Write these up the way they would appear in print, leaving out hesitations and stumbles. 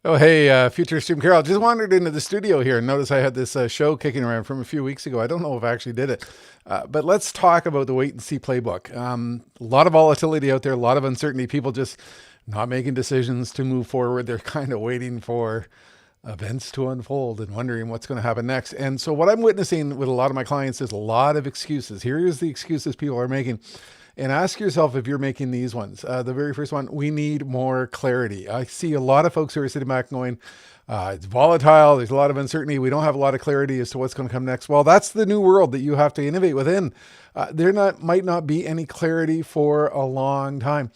Oh, hey, future Jim Carroll. Just wandered into the studio here and noticed I had this show kicking around from a few weeks ago. I don't know if I actually did it, but let's talk about the wait and see playbook. A lot of volatility out there, a lot of uncertainty. People just not making decisions to move forward. They're kind of waiting for events to unfold and wondering what's going to happen next. And so, what I'm witnessing with a lot of my clients is a lot of excuses. Here's the excuses people are making. And ask yourself if you're making these ones. The very first one, we need more clarity. I see a lot of folks who are sitting back going, it's volatile. There's a lot of uncertainty. We don't have a lot of clarity as to what's going to come next. Well, that's the new world that you have to innovate within. Might not be any clarity for a long time.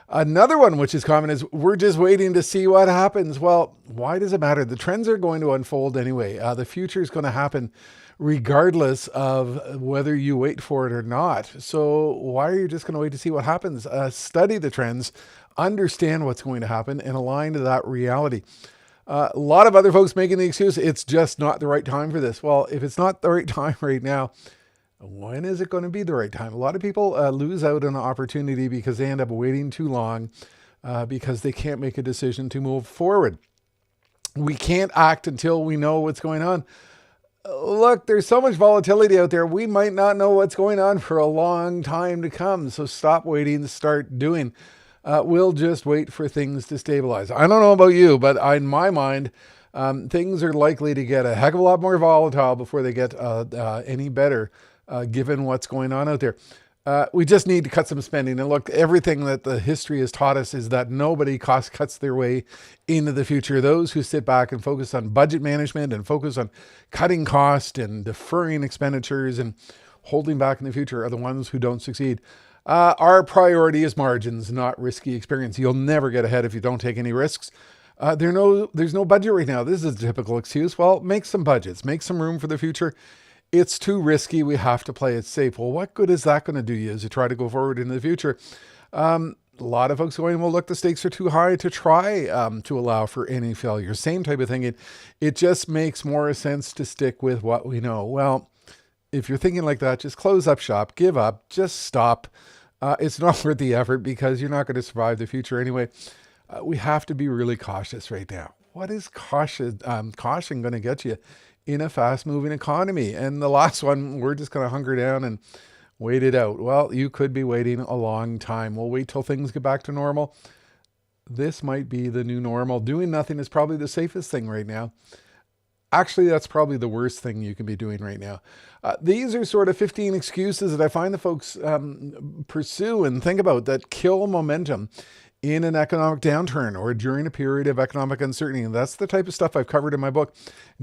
Another one, which is common, is we're just waiting to see what happens. Well, why does it matter? The trends are going to unfold anyway. The future is going to happen regardless of whether you wait for it or not. So why are you just going to wait to see what happens? Study the trends, understand what's going to happen, and align to that reality. A lot of other folks making the excuse, it's just not the right time for this. Well, if it's not the right time right now, when is it going to be the right time? A lot of people lose out on an opportunity because they end up waiting too long because they can't make a decision to move forward. We can't act until we know what's going on. Look, there's so much volatility out there. We might not know what's going on for a long time to come. So stop waiting, start doing. We'll just wait for things to stabilize. I don't know about you, but in my mind, things are likely to get a heck of a lot more volatile before they get any better, given what's going on out there. We just need to cut some spending. And look, everything that the history has taught us is that nobody cost cuts their way into the future. Those who sit back and focus on budget management and focus on cutting cost and deferring expenditures and holding back in the future are the ones who don't succeed. Our priority is margins, not risky experience. You'll never get ahead if you don't take any risks. There's no budget right now. This is a typical excuse. Well, make some budgets, make some room for the future. It's too risky. We have to play it safe. Well, what good is that going to do you as you try to go forward in the future? A lot of folks going, well, look, the stakes are too high to try to allow for any failure. Same type of thing. It just makes more sense to stick with what we know. Well, if you're thinking like that, just close up shop, give up, just stop. It's not worth the effort because you're not going to survive the future anyway. We have to be really cautious right now. What is caution going to get you in a fast-moving economy? And the last one, we're just going to hunker down and wait it out. Well, you could be waiting a long time. We'll wait till things get back to normal. This might be the new normal. Doing nothing is probably the safest thing right now. Actually, that's probably the worst thing you can be doing right now. These are sort of 15 excuses that I find the folks pursue and think about that kill momentum in an economic downturn or during a period of economic uncertainty. And that's the type of stuff I've covered in my book,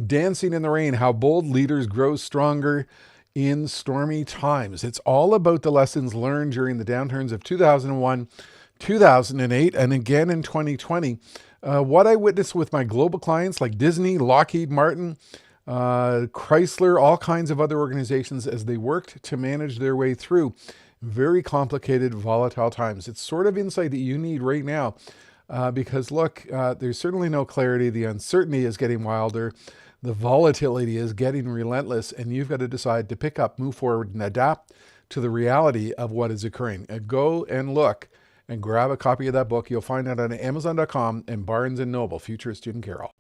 Dancing in the Rain, How Bold Leaders Grow Stronger in Stormy Times. It's all about the lessons learned during the downturns of 2001, 2008, and again in 2020. What I witnessed with my global clients like Disney, Lockheed Martin, Chrysler, all kinds of other organizations as they worked to manage their way through very complicated, volatile times. It's sort of insight that you need right now because look, there's certainly no clarity. The uncertainty is getting wilder. The volatility is getting relentless, and you've got to decide to pick up, move forward, and adapt to the reality of what is occurring. Go and look and grab a copy of that book. You'll find it on Amazon.com and Barnes & Noble. Futurist Jim Carroll.